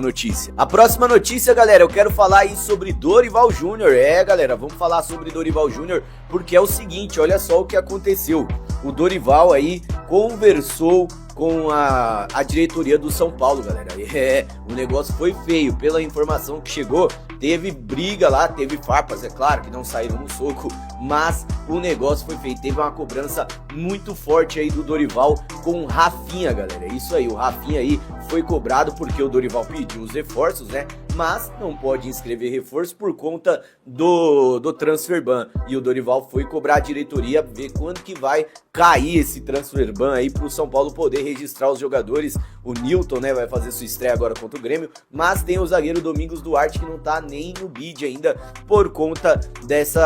notícia. A próxima notícia, galera, eu quero falar aí sobre Dorival Júnior. Galera, vamos falar sobre Dorival Júnior porque é o seguinte, olha só o que aconteceu. O Dorival aí conversou com a diretoria do São Paulo, galera. O negócio foi feio. Pela informação que chegou, teve briga lá, teve farpas, é claro que não saíram no soco, mas o negócio foi feio. Teve uma cobrança muito forte aí do Dorival com o Rafinha, galera. Isso aí, o Rafinha aí foi cobrado porque o Dorival pediu os reforços, né? Mas não pode inscrever reforço por conta do transfer ban. E o Dorival foi cobrar a diretoria, ver quando que vai cair esse transfer ban aí pro São Paulo poder registrar os jogadores. O Nilton, né, vai fazer sua estreia agora contra o Grêmio, mas tem o zagueiro Domingos Duarte que não tá nem no bid ainda por conta desse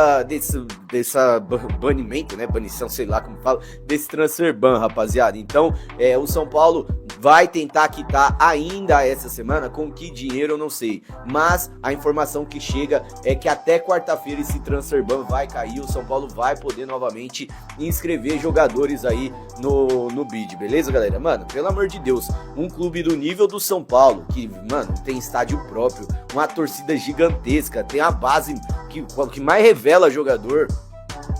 banimento, né, banição, sei lá como fala, desse transfer ban, rapaziada. Então, o São Paulo vai tentar quitar ainda essa semana, com que dinheiro eu não sei, mas a informação que chega é que até quarta-feira esse transfer ban vai cair, o São Paulo vai poder novamente inscrever jogadores aí no bid, beleza, galera? Mano, pelo amor de Deus, um clube do nível do São Paulo, que, mano, tem estádio próprio, uma torcida gigantesca, tem a base que mais revela jogador,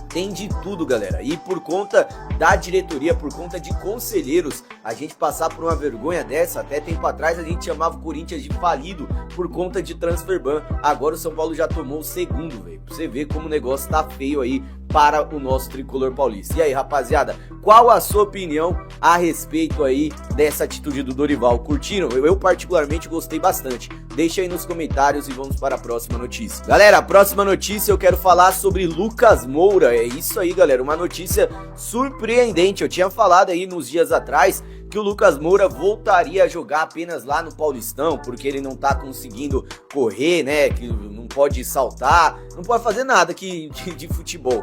tem de tudo, galera, e por conta da diretoria, por conta de conselheiros, a gente passar por uma vergonha dessa, até tempo atrás a gente chamava o Corinthians de falido por conta de transfer ban, agora o São Paulo já tomou o segundo, velho, pra você ver como o negócio tá feio aí para o nosso tricolor paulista. E aí, rapaziada, qual a sua opinião a respeito aí dessa atitude do Dorival? Curtiram? Eu particularmente gostei bastante. Deixa aí nos comentários e vamos para a próxima notícia. Galera, a próxima notícia eu quero falar sobre Lucas Moura. É isso aí, galera, uma notícia surpreendente. Eu tinha falado aí nos dias atrás que o Lucas Moura voltaria a jogar apenas lá no Paulistão, porque ele não tá conseguindo correr, né, que não pode saltar, não pode fazer nada de futebol,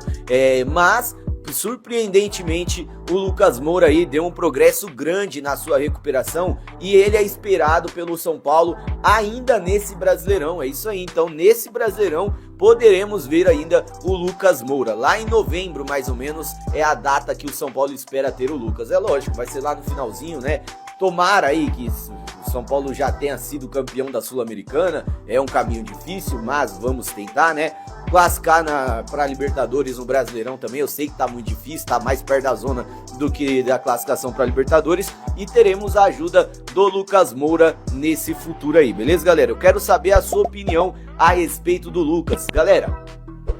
mas surpreendentemente o Lucas Moura aí deu um progresso grande na sua recuperação e ele é esperado pelo São Paulo ainda nesse Brasileirão, é isso aí, então nesse Brasileirão poderemos ver ainda o Lucas Moura, lá em novembro mais ou menos é a data que o São Paulo espera ter o Lucas, é lógico, vai ser lá no finalzinho, né, tomara aí que o São Paulo já tenha sido campeão da Sul-Americana, é um caminho difícil, mas vamos tentar, né, classificar para Libertadores no Brasileirão também, eu sei que tá muito difícil, tá mais perto da zona do que da classificação para Libertadores e teremos a ajuda do Lucas Moura nesse futuro aí, beleza, galera? Eu quero saber a sua opinião a respeito do Lucas, galera.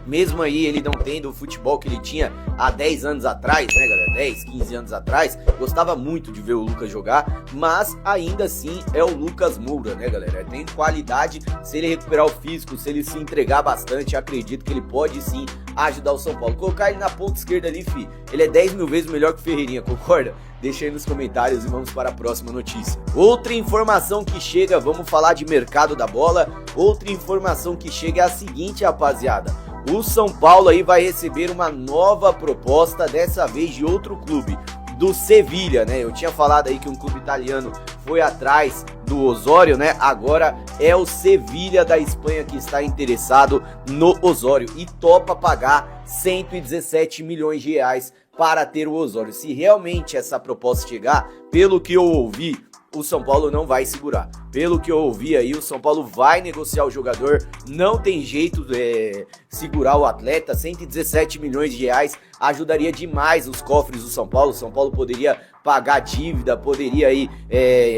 Mesmo aí ele não tendo o futebol que ele tinha há 10 anos atrás, né, galera? 10, 15 anos atrás, gostava muito de ver o Lucas jogar, mas ainda assim é o Lucas Moura, né, galera? Tem qualidade, se ele recuperar o físico, se ele se entregar bastante, acredito que ele pode sim ajudar o São Paulo. Colocar ele na ponta esquerda ali, fi, ele é 10 mil vezes melhor que o Ferreirinha, concorda? Deixa aí nos comentários e vamos para a próxima notícia. Outra informação que chega, vamos falar de mercado da bola, outra informação que chega é a seguinte, rapaziada. O São Paulo aí vai receber uma nova proposta, dessa vez de outro clube, do Sevilha, né? Eu tinha falado aí que um clube italiano foi atrás do Osório, né? Agora é o Sevilha da Espanha que está interessado no Osório e topa pagar 117 milhões de reais para ter o Osório. Se realmente essa proposta chegar, pelo que eu ouvi, o São Paulo não vai segurar. Pelo que eu ouvi aí, o São Paulo vai negociar o jogador, não tem jeito de segurar o atleta, 117 milhões de reais ajudaria demais os cofres do São Paulo. O São Paulo poderia pagar dívida, poderia aí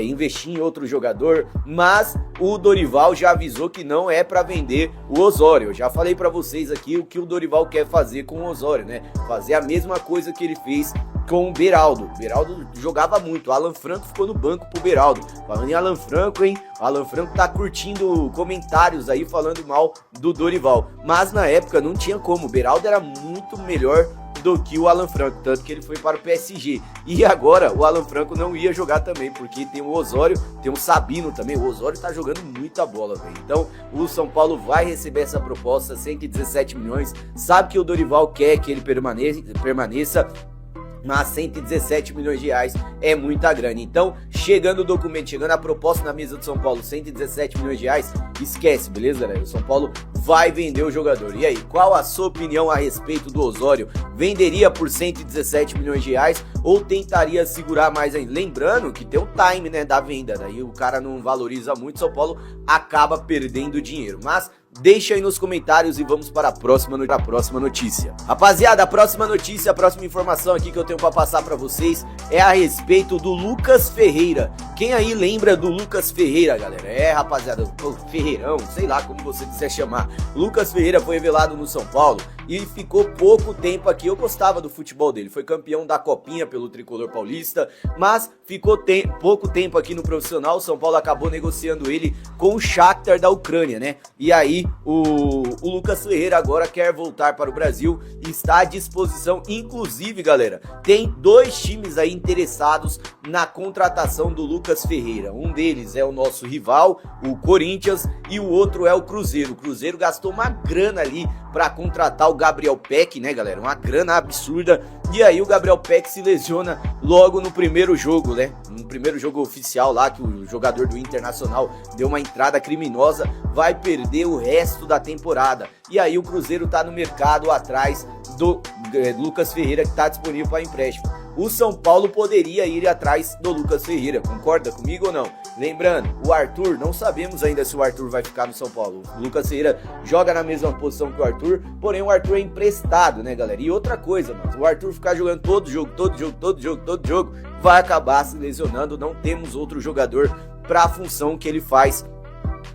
investir em outro jogador, mas o Dorival já avisou que não é para vender o Osório. Eu já falei para vocês aqui o que o Dorival quer fazer com o Osório, né? Fazer a mesma coisa que ele fez com o Beraldo. O Beraldo jogava muito, o Alan Franco ficou no banco pro Beraldo. Falando em Alan Franco, hein? O Alan Franco tá curtindo comentários aí falando mal do Dorival. Mas na época não tinha como, o Beraldo era muito melhor do que o Alan Franco, tanto que ele foi para o PSG. E agora o Alan Franco não ia jogar também, porque tem o Osório, tem o Sabino também. O Osório tá jogando muita bola, velho. Então o São Paulo vai receber essa proposta, 117 milhões. Sabe que o Dorival quer que ele permaneça, mas 117 milhões de reais é muita grana. Então, chegando o documento, chegando a proposta na mesa do São Paulo, 117 milhões de reais, esquece, beleza, galera? O São Paulo vai vender o jogador. E aí, qual a sua opinião a respeito do Osório? Venderia por 117 milhões de reais ou tentaria segurar mais ainda? Lembrando que tem o time, né, da venda, daí o cara não valoriza muito, São Paulo acaba perdendo dinheiro. Mas deixa aí nos comentários e vamos para a próxima notícia. Rapaziada, a próxima notícia, a próxima informação aqui que eu tenho para passar para vocês é a respeito do Lucas Ferreira. Quem aí lembra do Lucas Ferreira, galera? Rapaziada, o Ferreirão, sei lá como você quiser chamar. Lucas Ferreira foi revelado no São Paulo e ficou pouco tempo aqui. Eu gostava do futebol dele, foi campeão da Copinha pelo Tricolor Paulista, mas ficou pouco tempo aqui no profissional. O São Paulo acabou negociando ele com o Shakhtar da Ucrânia, né? E aí o Lucas Ferreira agora quer voltar para o Brasil e está à disposição. Inclusive, galera, tem 2 times aí interessados na contratação do Lucas Ferreira. Um deles é o nosso rival, o Corinthians, e o outro é o Cruzeiro. O Cruzeiro gastou uma grana ali para contratar o Gabriel Peck, né, galera? Uma grana absurda. E aí o Gabriel Peck se lesiona logo no primeiro jogo, né? No primeiro jogo oficial lá, que o jogador do Internacional deu uma entrada criminosa, vai perder o resto da temporada. E aí o Cruzeiro tá no mercado atrás do Lucas Ferreira, que tá disponível para empréstimo. O São Paulo poderia ir atrás do Lucas Ferreira, concorda comigo ou não? Lembrando, o Arthur, não sabemos ainda se o Arthur vai ficar no São Paulo. O Lucas Ferreira joga na mesma posição que o Arthur, porém o Arthur é emprestado, né, galera? E outra coisa, mano, o Arthur ficar jogando todo jogo, vai acabar se lesionando. Não temos outro jogador para a função que ele faz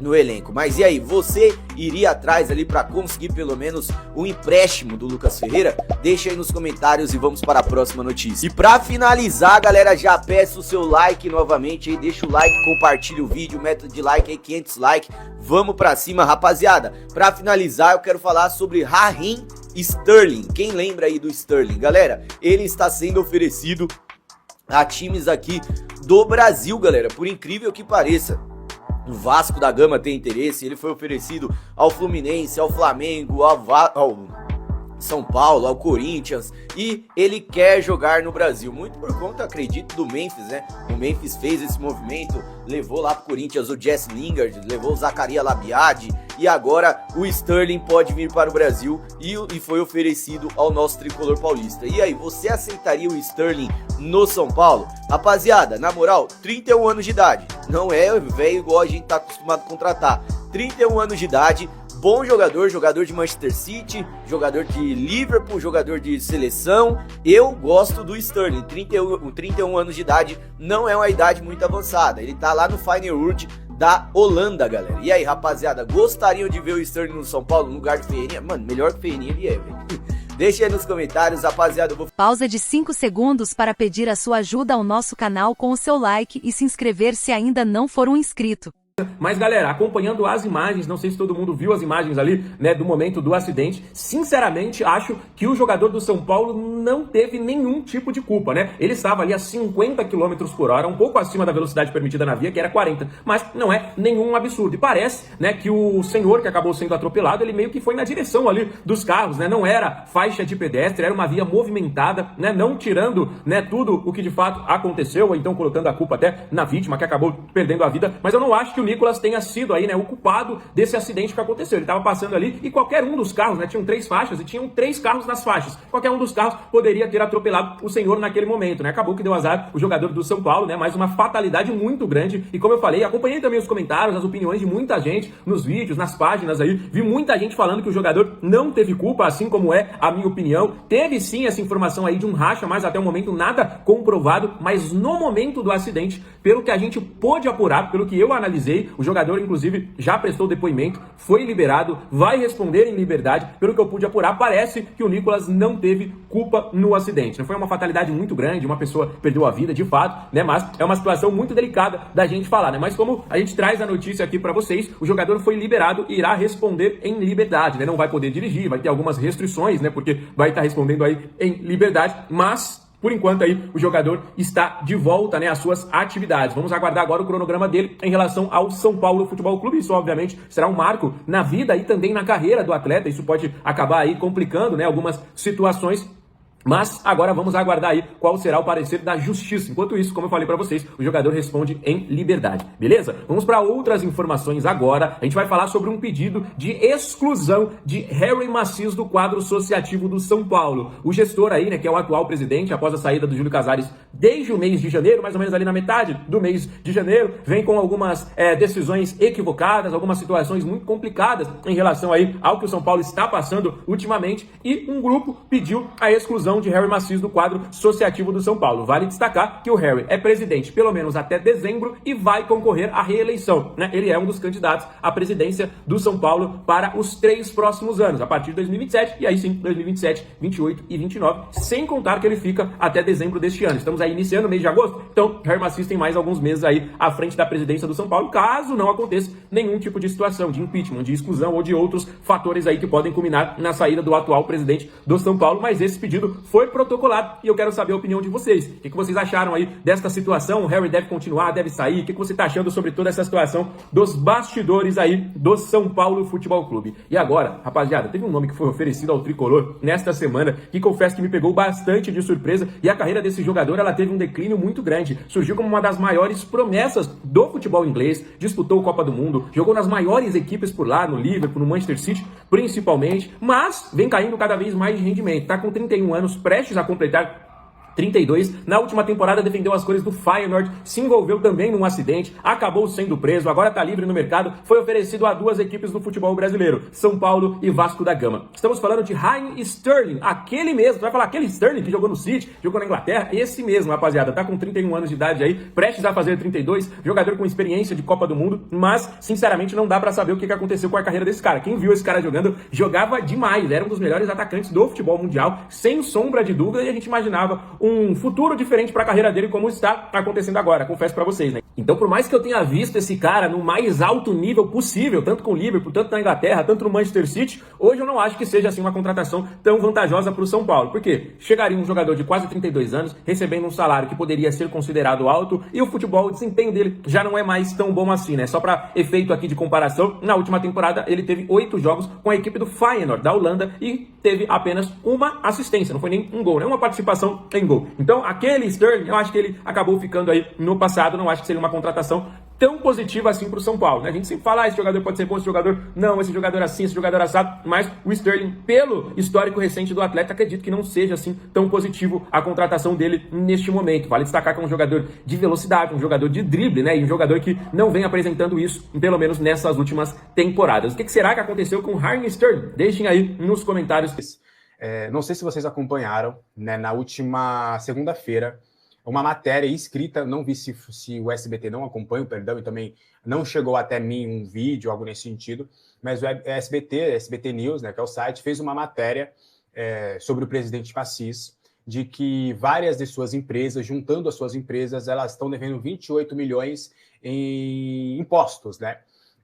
no elenco. Mas e aí, você iria atrás ali para conseguir pelo menos o empréstimo do Lucas Ferreira? Deixa aí nos comentários e vamos para a próxima notícia. E para finalizar, galera, já peço o seu like novamente aí, deixa o like, compartilha o vídeo, método de like aí, 500 likes, vamos para cima, rapaziada. Para finalizar, eu quero falar sobre Raheem Sterling. Quem lembra aí do Sterling? Galera, ele está sendo oferecido a times aqui do Brasil, galera, por incrível que pareça. O Vasco da Gama tem interesse, ele foi oferecido ao Fluminense, ao Flamengo, ao São Paulo, ao Corinthians, e ele quer jogar no Brasil, muito por conta, acredito, do Memphis, né? O Memphis fez esse movimento, levou lá pro Corinthians o Jesse Lingard, levou o Zaccaria Labiade, e agora o Sterling pode vir para o Brasil e foi oferecido ao nosso tricolor paulista. E aí, você aceitaria o Sterling no São Paulo? Rapaziada, na moral, 31 anos de idade, não é velho igual a gente tá acostumado a contratar, 31 anos de idade, bom jogador, jogador de Manchester City, jogador de Liverpool, jogador de seleção. Eu gosto do Sterling, 31 anos de idade, não é uma idade muito avançada. Ele tá lá no Feyenoord da Holanda, galera. E aí, rapaziada, gostariam de ver o Sterling no São Paulo no lugar de Ferreirinha? Mano, melhor que Ferreirinha ele é, velho. Deixa aí nos comentários, rapaziada. Pausa de 5 segundos para pedir a sua ajuda ao nosso canal com o seu like e se inscrever se ainda não for um inscrito. Mas galera, acompanhando as imagens, não sei se todo mundo viu as imagens ali, né, do momento do acidente, sinceramente acho que o jogador do São Paulo não teve nenhum tipo de culpa, né? Ele estava ali a 50 km por hora, um pouco acima da velocidade permitida na via, que era 40, mas não é nenhum absurdo. E parece, né, que o senhor que acabou sendo atropelado, ele meio que foi na direção ali dos carros, né? Não era faixa de pedestre, era uma via movimentada, né? Não tirando, né, tudo o que de fato aconteceu, ou então colocando a culpa até na vítima, que acabou perdendo a vida, mas eu não acho que o Nicolas tenha sido aí, né, o culpado desse acidente que aconteceu. Ele estava passando ali e qualquer um dos carros, né, tinham 3 faixas e tinham 3 carros nas faixas. Qualquer um dos carros poderia ter atropelado o senhor naquele momento, né? Acabou que deu azar o jogador do São Paulo, né? Mais uma fatalidade muito grande. E como eu falei, acompanhei também os comentários, as opiniões de muita gente nos vídeos, nas páginas aí. Vi muita gente falando que o jogador não teve culpa, assim como é a minha opinião. Teve sim essa informação aí de um racha, mas até o momento nada comprovado. Mas no momento do acidente, pelo que a gente pôde apurar, pelo que eu analisei, o jogador, inclusive, já prestou depoimento, foi liberado, vai responder em liberdade. Pelo que eu pude apurar, parece que o Nicolas não teve culpa no acidente. Não foi uma fatalidade muito grande, uma pessoa perdeu a vida, de fato, né? Mas é uma situação muito delicada da gente falar, né? Mas como a gente traz a notícia aqui pra vocês, o jogador foi liberado e irá responder em liberdade, né? Não vai poder dirigir, vai ter algumas restrições, né? Porque vai estar respondendo aí em liberdade, mas por enquanto aí o jogador está de volta, né, às suas atividades. Vamos aguardar agora o cronograma dele em relação ao São Paulo Futebol Clube. Isso obviamente será um marco na vida e também na carreira do atleta. Isso pode acabar aí complicando, né, algumas situações. Mas agora vamos aguardar aí qual será o parecer da justiça. Enquanto isso, como eu falei para vocês, o jogador responde em liberdade, beleza? Vamos para outras informações agora. A gente vai falar sobre um pedido de exclusão de Harry Macias do quadro associativo do São Paulo. O gestor aí, né, que é o atual presidente, após a saída do Júlio Casares desde o mês de janeiro, mais ou menos ali na metade do mês de janeiro, vem com algumas decisões equivocadas, algumas situações muito complicadas em relação aí ao que o São Paulo está passando ultimamente, e um grupo pediu a exclusão de Harry Macias do quadro associativo do São Paulo. Vale destacar que o Harry é presidente pelo menos até dezembro e vai concorrer à reeleição, né? Ele é um dos candidatos à presidência do São Paulo para os 3 próximos anos, a partir de 2027, e aí sim, 2027, 28 e 29, sem contar que ele fica até dezembro deste ano. Estamos aí iniciando o mês de agosto, então Harry Macias tem mais alguns meses aí à frente da presidência do São Paulo, caso não aconteça nenhum tipo de situação de impeachment, de exclusão ou de outros fatores aí que podem culminar na saída do atual presidente do São Paulo. Mas esse pedido foi protocolado e eu quero saber a opinião de vocês. O que vocês acharam aí desta situação? O Harry deve continuar, deve sair? O que você está achando sobre toda essa situação dos bastidores aí do São Paulo Futebol Clube? E agora, rapaziada, teve um nome que foi oferecido ao Tricolor nesta semana que confesso que me pegou bastante de surpresa, e a carreira desse jogador ela teve um declínio muito grande. Surgiu como uma das maiores promessas do futebol inglês, disputou a Copa do Mundo, jogou nas maiores equipes por lá, no Liverpool, no Manchester City principalmente, mas vem caindo cada vez mais de rendimento. Tá com 31 anos, prestes a completar 32, na última temporada defendeu as cores do Feyenoord, se envolveu também num acidente, acabou sendo preso, agora está livre no mercado, foi oferecido a 2 equipes do futebol brasileiro, São Paulo e Vasco da Gama. Estamos falando de Raheem Sterling, aquele mesmo, vai falar aquele Sterling que jogou no City, jogou na Inglaterra, esse mesmo, rapaziada, tá com 31 anos de idade aí, prestes a fazer 32, jogador com experiência de Copa do Mundo, mas sinceramente não dá pra saber o que aconteceu com a carreira desse cara. Quem viu esse cara jogando, jogava demais, era um dos melhores atacantes do futebol mundial, sem sombra de dúvida, e a gente imaginava um futuro diferente para a carreira dele, como está acontecendo agora, confesso para vocês, né? Então, por mais que eu tenha visto esse cara no mais alto nível possível, tanto com o Liverpool, tanto na Inglaterra, tanto no Manchester City, hoje eu não acho que seja assim uma contratação tão vantajosa para o São Paulo. Por quê? Chegaria um jogador de quase 32 anos, recebendo um salário que poderia ser considerado alto, e o futebol, o desempenho dele já não é mais tão bom assim, né? Só para efeito aqui de comparação, na última temporada ele teve 8 jogos com a equipe do Feyenoord, da Holanda, e teve apenas uma assistência, não foi nem um gol, né? Uma participação em gol. Então, aquele Sterling, eu acho que ele acabou ficando aí no passado, não acho que seria uma contratação tão positiva assim para o São Paulo, né? A gente sempre fala, esse jogador pode ser bom, esse jogador não, esse jogador assim, esse jogador assado, mas o Sterling, pelo histórico recente do atleta, acredito que não seja assim tão positivo a contratação dele neste momento. Vale destacar que é um jogador de velocidade, um jogador de drible, né? E um jogador que não vem apresentando isso, pelo menos nessas últimas temporadas. O que será que aconteceu com o Raheem Sterling? Deixem aí nos comentários. Não sei se vocês acompanharam, né, na última segunda-feira, uma matéria escrita, não vi se o SBT não acompanha, perdão, e também não chegou até mim um vídeo, algo nesse sentido, mas o SBT News, né, que é o site, fez uma matéria sobre o presidente Macias, de que várias de suas empresas, juntando as suas empresas, elas estão devendo 28 milhões em impostos, né?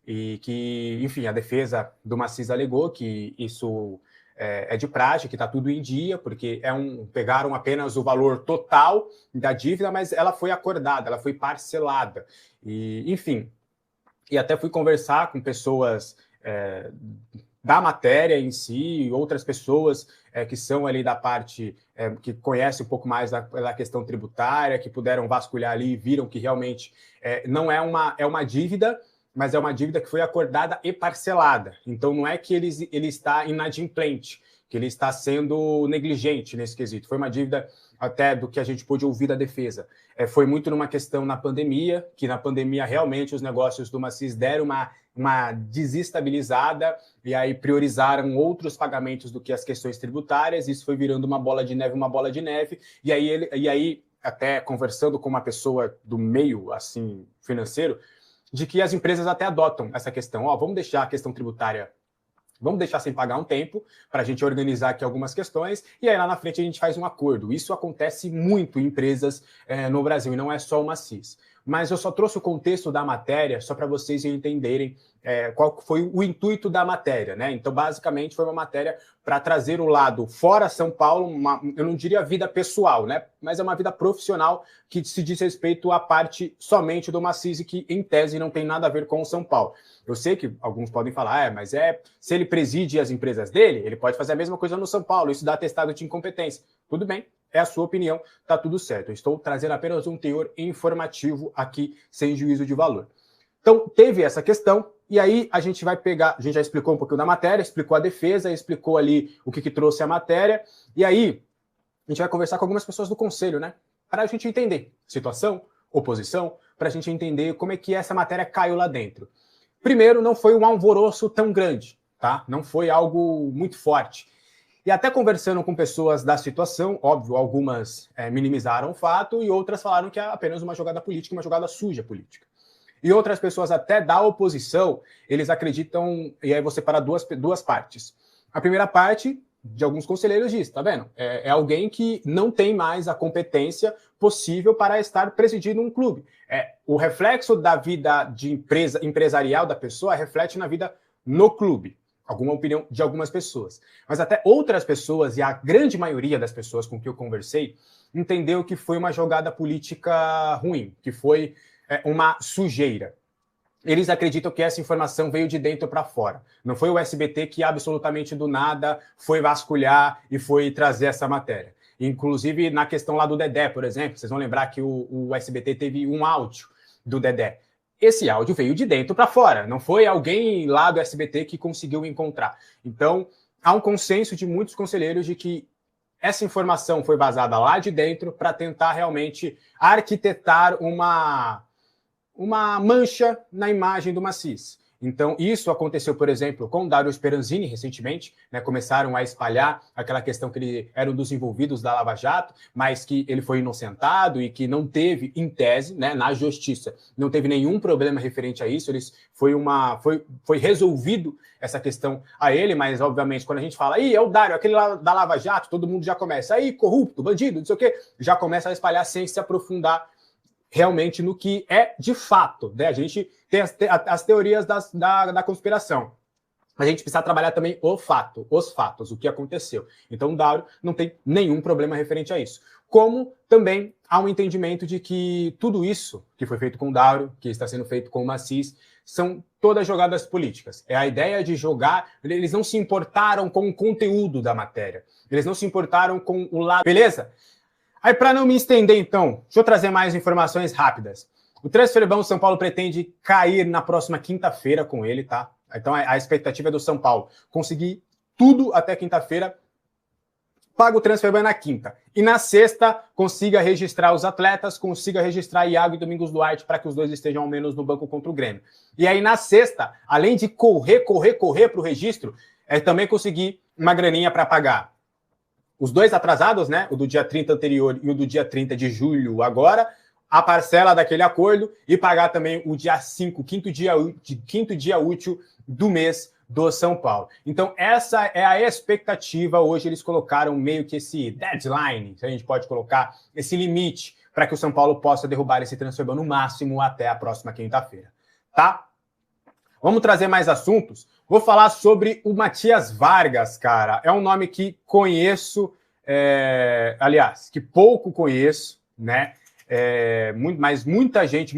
E que, enfim, a defesa do Macias alegou que isso é de prática, que está tudo em dia, porque pegaram apenas o valor total da dívida, mas ela foi acordada, ela foi parcelada. E, enfim, e até fui conversar com pessoas da matéria em si, outras pessoas que são ali da parte, que conhecem um pouco mais da questão tributária, que puderam vasculhar ali e viram que realmente não é uma dívida, mas é uma dívida que foi acordada e parcelada. Então, não é que ele está inadimplente, que ele está sendo negligente nesse quesito. Foi uma dívida, até do que a gente pôde ouvir da defesa. Foi muito numa questão na pandemia, que na pandemia realmente os negócios do Macias deram uma desestabilizada e aí priorizaram outros pagamentos do que as questões tributárias. Isso foi virando uma bola de neve, e aí até conversando com uma pessoa do meio assim financeiro, de que as empresas até adotam essa questão. Vamos deixar a questão tributária, vamos deixar sem pagar um tempo, para a gente organizar aqui algumas questões, e aí lá na frente a gente faz um acordo. Isso acontece muito em empresas no Brasil, e não é só o Macias. Mas eu só trouxe o contexto da matéria, só para vocês entenderem qual foi o intuito da matéria, né? Então, basicamente, foi uma matéria para trazer o lado fora São Paulo, eu não diria vida pessoal, né? Mas é uma vida profissional que se diz respeito à parte somente do Macias e que, em tese, não tem nada a ver com o São Paulo. Eu sei que alguns podem falar, se ele preside as empresas dele, ele pode fazer a mesma coisa no São Paulo, isso dá atestado de incompetência. Tudo bem, é a sua opinião, tá tudo certo. Eu estou trazendo apenas um teor informativo aqui, sem juízo de valor. Então, teve essa questão, e aí a gente vai pegar, a gente já explicou um pouquinho da matéria, explicou a defesa, explicou ali o que trouxe a matéria, e aí a gente vai conversar com algumas pessoas do conselho, né? Para a gente entender situação, oposição, para a gente entender como é que essa matéria caiu lá dentro. Primeiro, não foi um alvoroço tão grande, tá? Não foi algo muito forte. E até conversando com pessoas da situação, óbvio, algumas minimizaram o fato e outras falaram que é apenas uma jogada política, uma jogada suja política. E outras pessoas até da oposição, eles acreditam, e aí você para duas partes. A primeira parte, de alguns conselheiros, diz, tá vendo? É alguém que não tem mais a competência possível para estar presidindo um clube. O reflexo da vida de empresarial da pessoa reflete na vida no clube. Alguma opinião de algumas pessoas. Mas até outras pessoas, e a grande maioria das pessoas com que eu conversei, entendeu que foi uma jogada política ruim, que foi uma sujeira. Eles acreditam que essa informação veio de dentro para fora. Não foi o SBT que absolutamente do nada foi vasculhar e foi trazer essa matéria. Inclusive na questão lá do Dedé, por exemplo, vocês vão lembrar que o SBT teve um áudio do Dedé. Esse áudio veio de dentro para fora, não foi alguém lá do SBT que conseguiu encontrar. Então, há um consenso de muitos conselheiros de que essa informação foi vazada lá de dentro para tentar realmente arquitetar uma mancha na imagem do Macis. Então, isso aconteceu, por exemplo, com o Dario Speranzini recentemente, né? Começaram a espalhar aquela questão que ele era um dos envolvidos da Lava Jato, mas que ele foi inocentado e que não teve, em tese, né, na justiça, não teve nenhum problema referente a isso. Foi resolvido essa questão a ele, mas, obviamente, quando a gente fala, é o Dario, aquele lá da Lava Jato, todo mundo já começa, corrupto, bandido, não sei o quê, já começa a espalhar sem se aprofundar realmente no que é de fato, né? A gente tem as teorias da conspiração. A gente precisa trabalhar também os fatos, o que aconteceu. Então, o Dario não tem nenhum problema referente a isso. Como também há um entendimento de que tudo isso que foi feito com o Dario, que está sendo feito com o Macis, são todas jogadas políticas. É a ideia de jogar, eles não se importaram com o conteúdo da matéria, eles não se importaram com o lado, beleza? Aí, para não me estender, então, deixa eu trazer mais informações rápidas. O Transferban São Paulo pretende cair na próxima quinta-feira com ele, tá? Então, a expectativa é do São Paulo conseguir tudo até quinta-feira, paga o Transferban na quinta. E na sexta, consiga registrar os atletas, consiga registrar Iago e Domingos Duarte para que os dois estejam ao menos no banco contra o Grêmio. E aí, na sexta, além de correr para o registro, também conseguir uma graninha para pagar os dois atrasados, né? O do dia 30 anterior e o do dia 30 de julho agora, a parcela daquele acordo e pagar também o dia 5, quinto dia útil do mês do São Paulo. Então, essa é a expectativa. Hoje eles colocaram meio que esse deadline, se a gente pode colocar, esse limite para que o São Paulo possa derrubar esse transfer no máximo até a próxima quinta-feira, tá? Vamos trazer mais assuntos. Vou falar sobre o Matias Vargas, cara. É um nome que conheço, aliás, que pouco conheço, né? Mas muita gente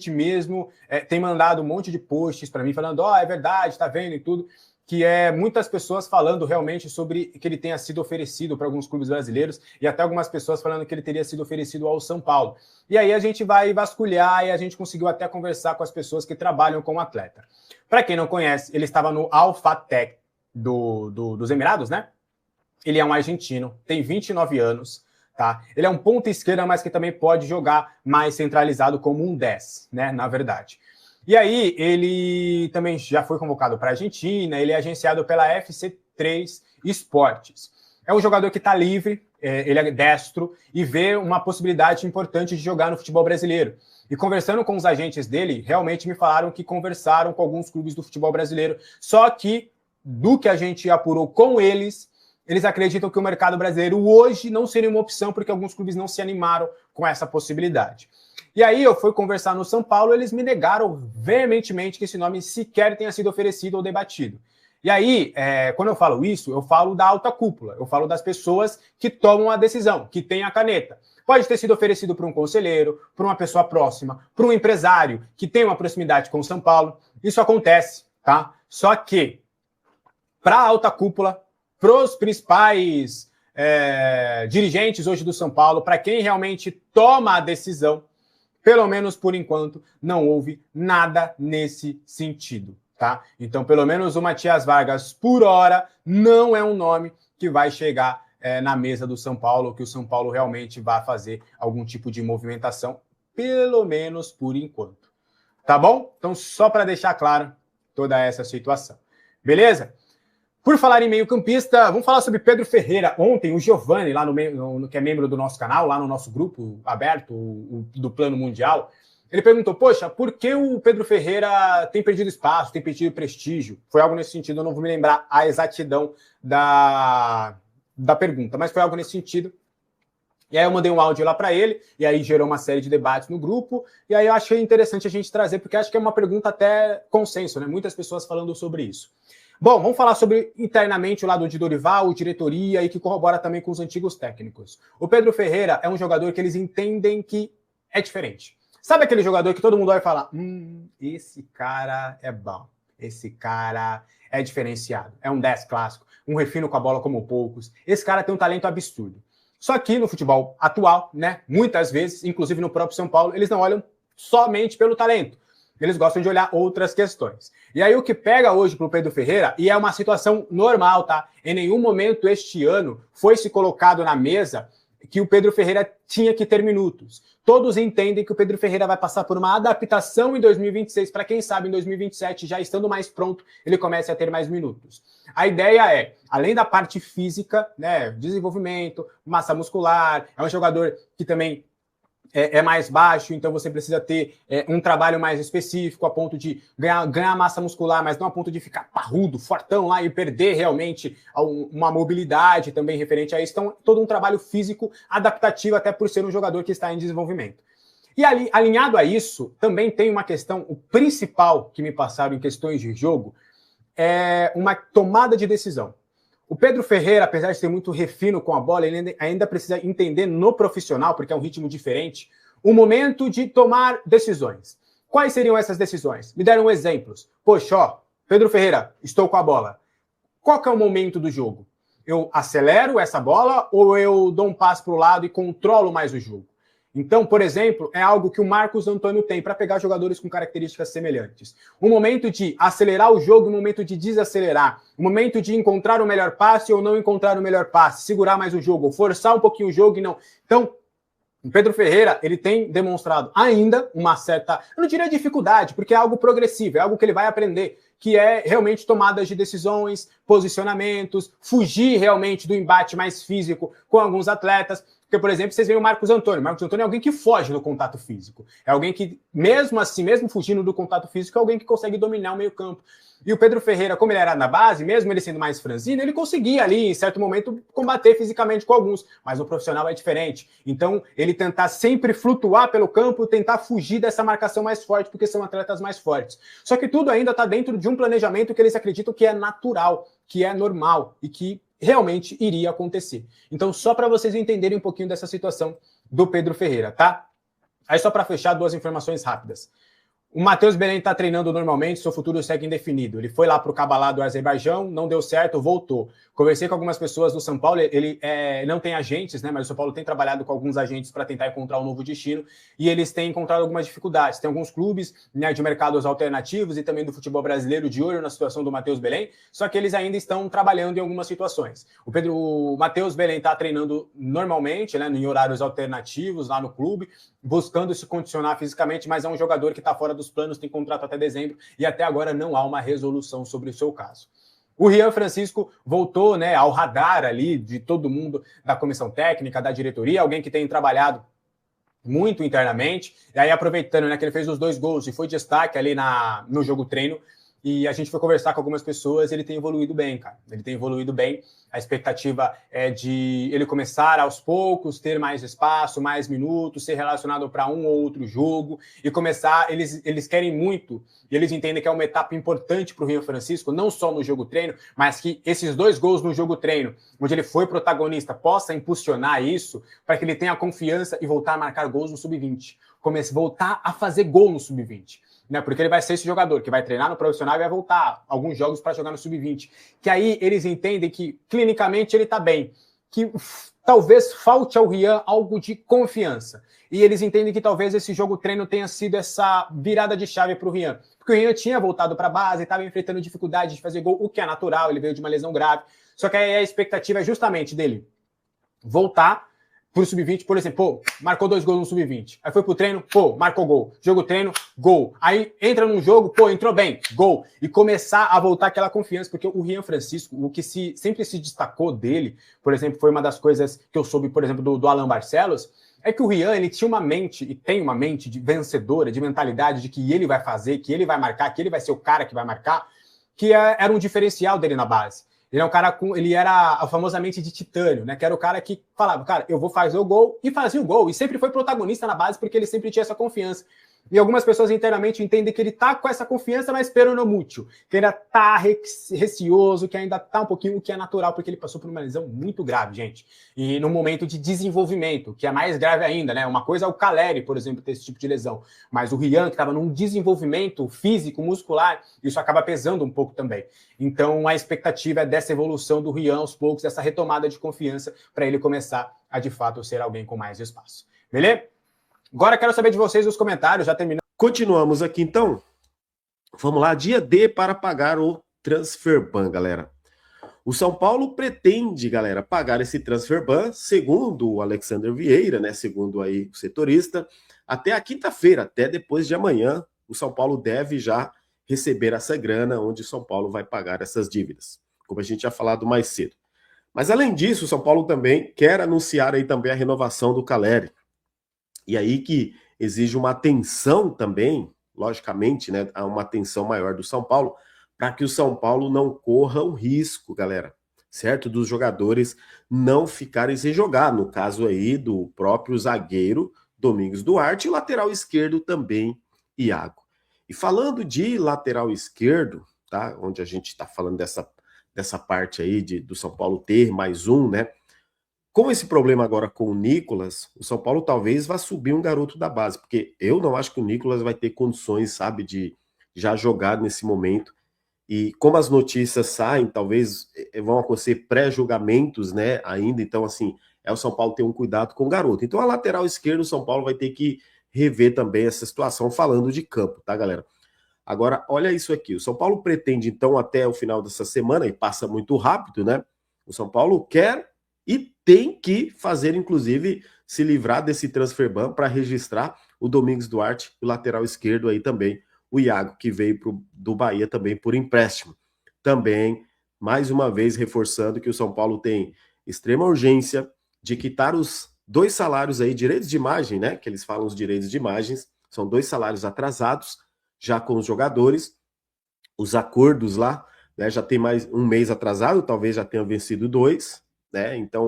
mesmo tem mandado um monte de posts para mim falando, é verdade, tá vendo e tudo, que muitas pessoas falando realmente sobre que ele tenha sido oferecido para alguns clubes brasileiros e até algumas pessoas falando que ele teria sido oferecido ao São Paulo. E aí a gente vai vasculhar e a gente conseguiu até conversar com as pessoas que trabalham com o atleta. Para quem não conhece, ele estava no Al-Fateh dos Emirados, né? Ele é um argentino, tem 29 anos, tá? Ele é um ponta esquerda, mas que também pode jogar mais centralizado como um 10, né? Na verdade. E aí, ele também já foi convocado para a Argentina, ele é agenciado pela FC3 Esportes. É um jogador que está livre, ele é destro e vê uma possibilidade importante de jogar no futebol brasileiro. E conversando com os agentes dele, realmente me falaram que conversaram com alguns clubes do futebol brasileiro, só que, do que a gente apurou com eles acreditam que o mercado brasileiro hoje não seria uma opção, porque alguns clubes não se animaram com essa possibilidade. E aí eu fui conversar no São Paulo, eles me negaram veementemente que esse nome sequer tenha sido oferecido ou debatido. E aí, quando eu falo isso, eu falo da alta cúpula, eu falo das pessoas que tomam a decisão, que têm a caneta. Pode ter sido oferecido por um conselheiro, por uma pessoa próxima, por um empresário que tem uma proximidade com o São Paulo. Isso acontece, tá? Só que, para a alta cúpula, para os principais dirigentes hoje do São Paulo, para quem realmente toma a decisão, pelo menos por enquanto, não houve nada nesse sentido, tá? Então, pelo menos o Matias Vargas, por hora, não é um nome que vai chegar na mesa do São Paulo, que o São Paulo realmente vai fazer algum tipo de movimentação, pelo menos por enquanto. Tá bom? Então, só para deixar claro toda essa situação. Beleza? Por falar em meio-campista, vamos falar sobre Pedro Ferreira. Ontem, o Giovanni, lá que é membro do nosso canal, lá no nosso grupo aberto, do Plano Mundial, ele perguntou, poxa, por que o Pedro Ferreira tem perdido espaço, tem perdido prestígio? Foi algo nesse sentido, eu não vou me lembrar a exatidão da pergunta, mas foi algo nesse sentido. E aí eu mandei um áudio lá para ele, e aí gerou uma série de debates no grupo, e aí eu achei interessante a gente trazer, porque acho que é uma pergunta até consenso, né? Muitas pessoas falando sobre isso. Bom, vamos falar sobre internamente o lado de Dorival, diretoria, e que corrobora também com os antigos técnicos. O Pedro Ferreira é um jogador que eles entendem que é diferente. Sabe aquele jogador que todo mundo vai falar, esse cara é bom, esse cara é diferenciado, é um 10 clássico, um refino com a bola como poucos, esse cara tem um talento absurdo. Só que no futebol atual, né, muitas vezes, inclusive no próprio São Paulo, eles não olham somente pelo talento. Eles gostam de olhar outras questões. E aí o que pega hoje para o Pedro Ferreira, e é uma situação normal, tá? Em nenhum momento este ano foi se colocado na mesa que o Pedro Ferreira tinha que ter minutos. Todos entendem que o Pedro Ferreira vai passar por uma adaptação em 2026, para quem sabe em 2027, já estando mais pronto, ele comece a ter mais minutos. A ideia é, além da parte física, né, desenvolvimento, massa muscular, é um jogador que também é mais baixo, então você precisa ter um trabalho mais específico a ponto de ganhar massa muscular, mas não a ponto de ficar parrudo, fortão lá e perder realmente uma mobilidade também referente a isso. Então, todo um trabalho físico adaptativo, até por ser um jogador que está em desenvolvimento. E ali, alinhado a isso, também tem uma questão, o principal que me passaram em questões de jogo, é uma tomada de decisão. O Pedro Ferreira, apesar de ter muito refino com a bola, ele ainda precisa entender no profissional, porque é um ritmo diferente, o momento de tomar decisões. Quais seriam essas decisões? Me deram exemplos. Poxa, ó, Pedro Ferreira, estou com a bola. Qual que é o momento do jogo? Eu acelero essa bola ou eu dou um passo para o lado e controlo mais o jogo? Então, por exemplo, é algo que o Marcos Antônio tem para pegar jogadores com características semelhantes. O momento de acelerar o jogo e o momento de desacelerar. O momento de encontrar o melhor passe ou não encontrar o melhor passe. Segurar mais o jogo, forçar um pouquinho o jogo e não. Então, o Pedro Ferreira, ele tem demonstrado ainda uma certa, eu não diria dificuldade, porque é algo progressivo, é algo que ele vai aprender, que é realmente tomadas de decisões, posicionamentos, fugir realmente do embate mais físico com alguns atletas. Porque, por exemplo, vocês veem o Marcos Antônio. Marcos Antônio é alguém que foge do contato físico. É alguém que, mesmo assim, mesmo fugindo do contato físico, é alguém que consegue dominar o meio-campo. E o Pedro Ferreira, como ele era na base, mesmo ele sendo mais franzino, ele conseguia ali, em certo momento, combater fisicamente com alguns. Mas no profissional é diferente. Então, ele tentar sempre flutuar pelo campo, tentar fugir dessa marcação mais forte, porque são atletas mais fortes. Só que tudo ainda está dentro de um planejamento que eles acreditam que é natural, que é normal e que realmente iria acontecer. Então, só para vocês entenderem um pouquinho dessa situação do Pedro Ferreira, tá? Aí, só para fechar, duas informações rápidas. O Matheus Belém está treinando normalmente, seu futuro segue indefinido. Ele foi lá para o Cabalá do Azerbaijão, não deu certo, voltou. Conversei com algumas pessoas do São Paulo, ele não tem agentes, né? Mas o São Paulo tem trabalhado com alguns agentes para tentar encontrar um novo destino e eles têm encontrado algumas dificuldades. Tem alguns clubes, né, de mercados alternativos e também do futebol brasileiro de olho na situação do Matheus Belém, só que eles ainda estão trabalhando em algumas situações. O Matheus Belém está treinando normalmente, né, em horários alternativos lá no clube, buscando se condicionar fisicamente, mas é um jogador que está fora dos planos, tem contrato até dezembro e até agora não há uma resolução sobre o seu caso. O Rian Francisco voltou, né, ao radar ali de todo mundo da comissão técnica, da diretoria, alguém que tem trabalhado muito internamente, e aí aproveitando, né, que ele fez os 2 gols e foi destaque ali no jogo treino, e a gente foi conversar com algumas pessoas, ele tem evoluído bem, cara. Ele tem evoluído bem. A expectativa é de ele começar aos poucos, ter mais espaço, mais minutos, ser relacionado para um ou outro jogo e começar. Eles querem muito, e eles entendem que é uma etapa importante para o Rian Francisco, não só no jogo treino, mas que esses 2 gols no jogo treino, onde ele foi protagonista, possa impulsionar isso para que ele tenha confiança e voltar a marcar gols no sub-20. Voltar a fazer gol no sub-20. Né, porque ele vai ser esse jogador que vai treinar no profissional e vai voltar alguns jogos para jogar no sub-20. Que aí eles entendem que clinicamente ele está bem, que talvez falte ao Rian algo de confiança. E eles entendem que talvez esse jogo treino tenha sido essa virada de chave para o Rian. Porque o Rian tinha voltado para a base, estava enfrentando dificuldade de fazer gol, o que é natural, ele veio de uma lesão grave. Só que aí a expectativa é justamente dele voltar pro sub-20, por exemplo, pô, marcou 2 gols no sub-20. Aí foi pro treino, pô, marcou gol. Jogo treino, gol. Aí entra num jogo, pô, entrou bem, gol. E começar a voltar aquela confiança, porque o Rian Francisco, o que sempre se destacou dele, por exemplo, foi uma das coisas que eu soube, por exemplo, do Alan Barcelos, é que o Rian, ele tinha uma mente, e tem uma mente de vencedora, de mentalidade de que ele vai fazer, que ele vai marcar, que ele vai ser o cara que vai marcar, que era um diferencial dele na base. Ele é um cara ele era famosamente de titânio, né? Que era o cara que falava, cara, eu vou fazer o gol, e fazia o gol. E sempre foi protagonista na base, porque ele sempre tinha essa confiança. E algumas pessoas internamente entendem que ele tá com essa confiança, mas peronomútil, que ainda tá receoso, que ainda tá um pouquinho, o que é natural, porque ele passou por uma lesão muito grave, gente. E num momento de desenvolvimento, que é mais grave ainda, né? Uma coisa é o Caleri, por exemplo, ter esse tipo de lesão. Mas o Rian, que estava num desenvolvimento físico, muscular, isso acaba pesando um pouco também. Então, a expectativa é dessa evolução do Rian aos poucos, dessa retomada de confiança, para ele começar a, de fato, ser alguém com mais espaço. Beleza? Agora quero saber de vocês os comentários, já terminamos. Continuamos aqui então. Vamos lá, dia D para pagar o transfer ban, galera. O São Paulo pretende, galera, pagar esse transfer ban, segundo o Alexander Vieira, né, segundo aí o setorista, até a quinta-feira, até depois de amanhã, o São Paulo deve já receber essa grana, onde o São Paulo vai pagar essas dívidas, como a gente já falado mais cedo. Mas além disso, o São Paulo também quer anunciar aí também a renovação do Caleri. E aí que exige uma atenção também, logicamente, né, uma atenção maior do São Paulo, para que o São Paulo não corra o risco, galera, certo? Dos jogadores não ficarem sem jogar, no caso aí do próprio zagueiro Domingos Duarte e lateral esquerdo também, Iago. E falando de lateral esquerdo, tá? Onde a gente está falando dessa parte aí do São Paulo ter mais um, né? Com esse problema agora com o Nicolas, o São Paulo talvez vá subir um garoto da base, porque eu não acho que o Nicolas vai ter condições, sabe, de já jogar nesse momento. E como as notícias saem, talvez vão acontecer pré-julgamentos, né, ainda. Então, assim, o São Paulo ter um cuidado com o garoto. Então, a lateral esquerda, o São Paulo vai ter que rever também essa situação, falando de campo, tá, galera? Agora, olha isso aqui. O São Paulo pretende, então, até o final dessa semana, e passa muito rápido, né? O São Paulo quer e tem que fazer, inclusive, se livrar desse transfer ban para registrar o Domingos Duarte, o lateral esquerdo aí também, o Iago, que veio do Bahia também por empréstimo. Também, mais uma vez, reforçando que o São Paulo tem extrema urgência de quitar os 2 salários aí, direitos de imagem, né? Que eles falam os direitos de imagens, são 2 salários atrasados, já com os jogadores, os acordos lá, né? Já tem mais um mês atrasado, talvez já tenha vencido 2, né? Então,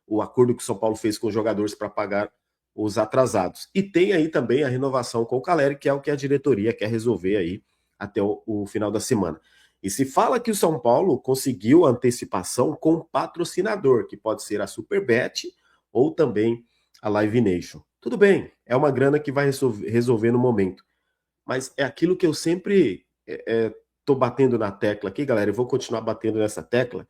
o acordo que o São Paulo fez com os jogadores para pagar os atrasados. E tem aí também a renovação com o Caleri, que é o que a diretoria quer resolver aí até o final da semana. E se fala que o São Paulo conseguiu a antecipação com patrocinador, que pode ser a Superbet ou também a Live Nation. Tudo bem, é uma grana que vai resolver no momento. Mas é aquilo que eu sempre tô batendo na tecla aqui, galera, eu vou continuar batendo nessa tecla,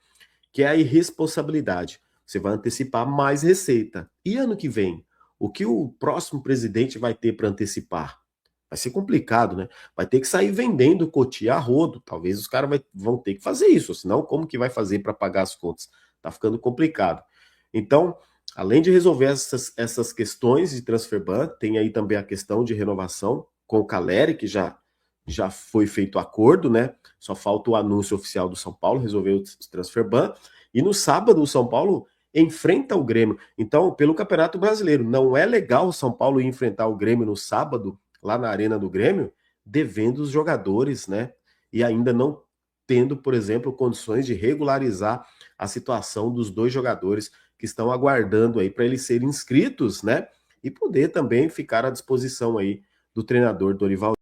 que é a irresponsabilidade. Você vai antecipar mais receita. E ano que vem, o que o próximo presidente vai ter para antecipar? Vai ser complicado, né? Vai ter que sair vendendo cotia a rodo. Talvez os caras vão ter que fazer isso, senão como que vai fazer para pagar as contas? Tá ficando complicado. Então, além de resolver essas questões de transfer ban, tem aí também a questão de renovação com o Caleri, que já foi feito acordo, né? Só falta o anúncio oficial do São Paulo, resolveu o transfer ban. E no sábado, o São Paulo enfrenta o Grêmio. Então, pelo Campeonato Brasileiro, não é legal o São Paulo ir enfrentar o Grêmio no sábado, lá na Arena do Grêmio, devendo os jogadores, né? E ainda não tendo, por exemplo, condições de regularizar a situação dos 2 jogadores que estão aguardando aí para eles serem inscritos, né? E poder também ficar à disposição aí do treinador Dorival.